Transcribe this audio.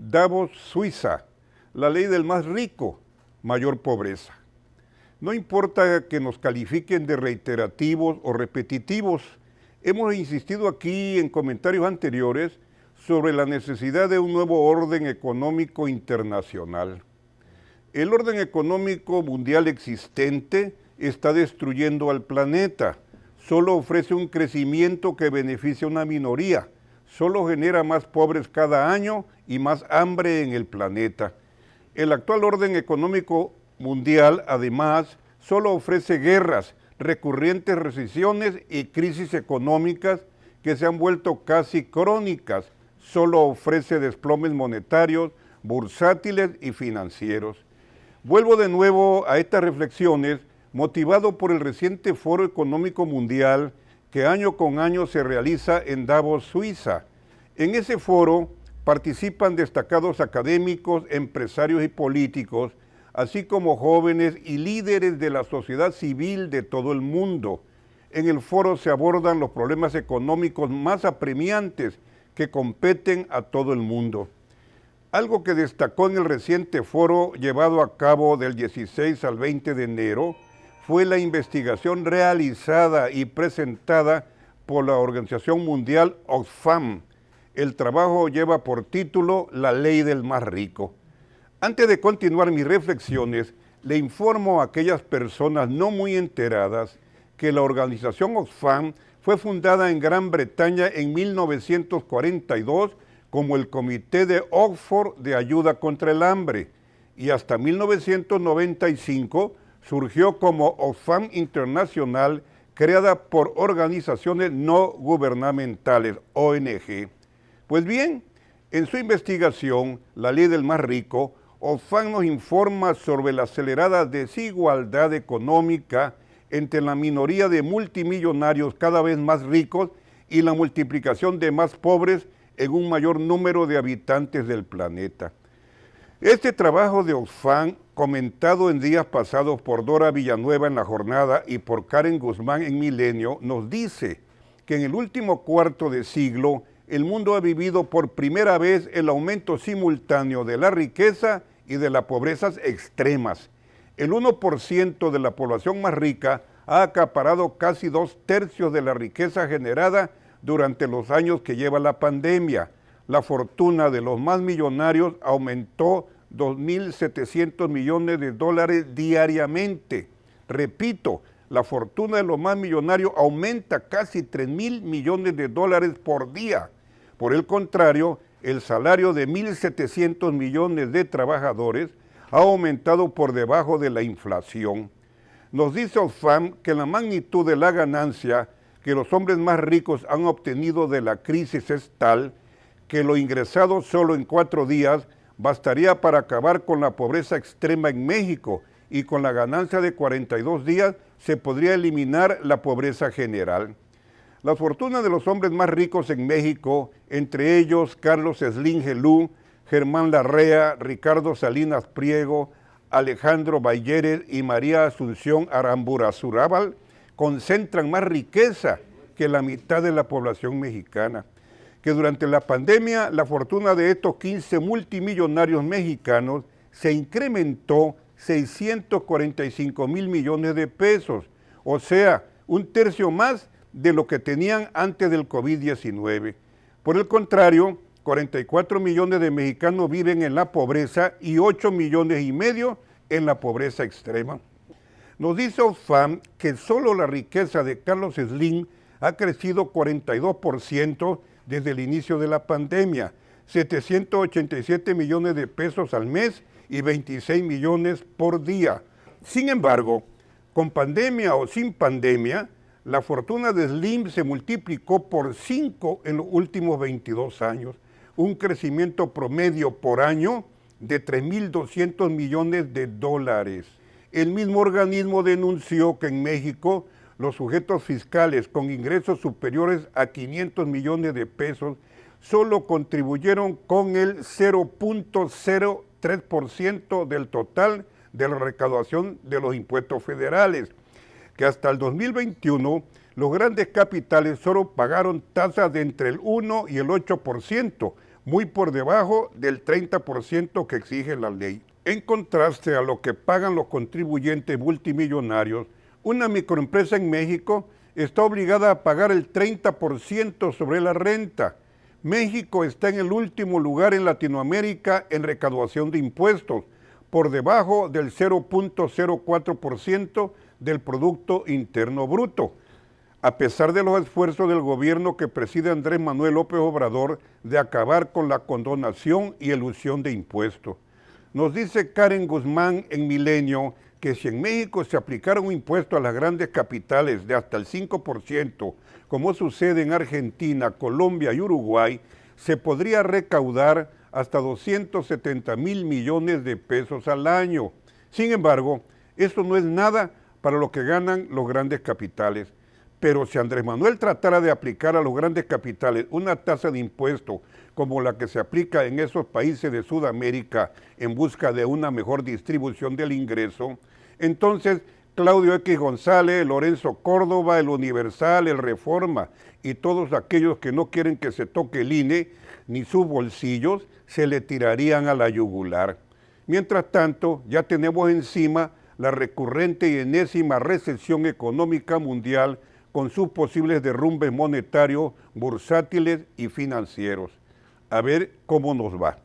Davos, Suiza, la ley del más rico, mayor pobreza. No importa que nos califiquen de reiterativos o repetitivos, hemos insistido aquí en comentarios anteriores sobre la necesidad de un nuevo orden económico internacional. El orden económico mundial existente está destruyendo al planeta. Solo ofrece un crecimiento que beneficia a una minoría. Solo genera más pobres cada año y más hambre en el planeta. El actual orden económico mundial, además, solo ofrece guerras, recurrentes recesiones y crisis económicas que se han vuelto casi crónicas. Solo ofrece desplomes monetarios, bursátiles y financieros. Vuelvo de nuevo a estas reflexiones motivado por el reciente Foro Económico Mundial que año con año se realiza en Davos, Suiza. En ese foro participan destacados académicos, empresarios y políticos, así como jóvenes y líderes de la sociedad civil de todo el mundo. En el foro se abordan los problemas económicos más apremiantes que competen a todo el mundo. Algo que destacó en el reciente foro llevado a cabo del 16 al 20 de enero fue la investigación realizada y presentada por la Organización Mundial Oxfam. El trabajo lleva por título La Ley del Más Rico. Antes de continuar mis reflexiones, le informo a aquellas personas no muy enteradas que la Organización Oxfam fue fundada en Gran Bretaña en 1942 como el Comité de Oxford de Ayuda contra el Hambre, y hasta 1995 surgió como Oxfam Internacional, creada por organizaciones no gubernamentales, ONG. Pues bien, en su investigación, La Ley del Más Rico, Oxfam nos informa sobre la acelerada desigualdad económica entre la minoría de multimillonarios cada vez más ricos y la multiplicación de más pobres en un mayor número de habitantes del planeta. Este trabajo de Oxfam, comentado en días pasados por Dora Villanueva en La Jornada y por Karen Guzmán en Milenio, nos dice que en el último cuarto de siglo el mundo ha vivido por primera vez el aumento simultáneo de la riqueza y de las pobrezas extremas. El 1% de la población más rica ha acaparado casi 2/3 de la riqueza generada durante los años que lleva la pandemia. La fortuna de los más millonarios aumentó 2.700 millones de dólares diariamente. Repito, la fortuna de los más millonarios aumenta casi 3.000 millones de dólares por día. Por el contrario, el salario de 1.700 millones de trabajadores ha aumentado por debajo de la inflación. Nos dice Oxfam que la magnitud de la ganancia que los hombres más ricos han obtenido de la crisis es tal que lo ingresado solo en 4 días bastaría para acabar con la pobreza extrema en México, y con la ganancia de 42 días se podría eliminar la pobreza general. Las fortunas de los hombres más ricos en México, entre ellos Carlos Slim Helú, Germán Larrea, Ricardo Salinas Pliego, Alejandro Bayeres y María Asunción Aramburazurrábal, concentran más riqueza que la mitad de la población mexicana. Que durante la pandemia la fortuna de estos 15 multimillonarios mexicanos se incrementó 645,000 millones de pesos, o sea, 1/3 más de lo que tenían antes del COVID-19. Por el contrario, 44 millones de mexicanos viven en la pobreza y 8,5 millones en la pobreza extrema. Nos dice Oxfam que solo la riqueza de Carlos Slim ha crecido 42% desde el inicio de la pandemia, 787 millones de pesos al mes y 26 millones por día. Sin embargo, con pandemia o sin pandemia, la fortuna de Slim se multiplicó por 5 en los últimos 22 años, un crecimiento promedio por año de 3.200 millones de dólares. El mismo organismo denunció que en México los sujetos fiscales con ingresos superiores a 500 millones de pesos solo contribuyeron con el 0.03% del total de la recaudación de los impuestos federales, que hasta el 2021 los grandes capitales solo pagaron tasas de entre el 1 y el 8%, muy por debajo del 30% que exige la ley. En contraste a lo que pagan los contribuyentes multimillonarios, una microempresa en México está obligada a pagar el 30% sobre la renta. México está en el último lugar en Latinoamérica en recaudación de impuestos, por debajo del 0.04% del Producto Interno Bruto, a pesar de los esfuerzos del gobierno que preside Andrés Manuel López Obrador de acabar con la condonación y elusión de impuestos. Nos dice Karen Guzmán en Milenio que si en México se aplicara un impuesto a las grandes capitales de hasta el 5%, como sucede en Argentina, Colombia y Uruguay, se podría recaudar hasta 270,000 millones de pesos al año. Sin embargo, eso no es nada para lo que ganan los grandes capitales. Pero si Andrés Manuel tratara de aplicar a los grandes capitales una tasa de impuesto como la que se aplica en esos países de Sudamérica en busca de una mejor distribución del ingreso, entonces Claudio X González, Lorenzo Córdoba, El Universal, El Reforma y todos aquellos que no quieren que se toque el INE ni sus bolsillos se le tirarían a la yugular. Mientras tanto, ya tenemos encima la recurrente y enésima recesión económica mundial con sus posibles derrumbes monetarios, bursátiles y financieros. A ver cómo nos va.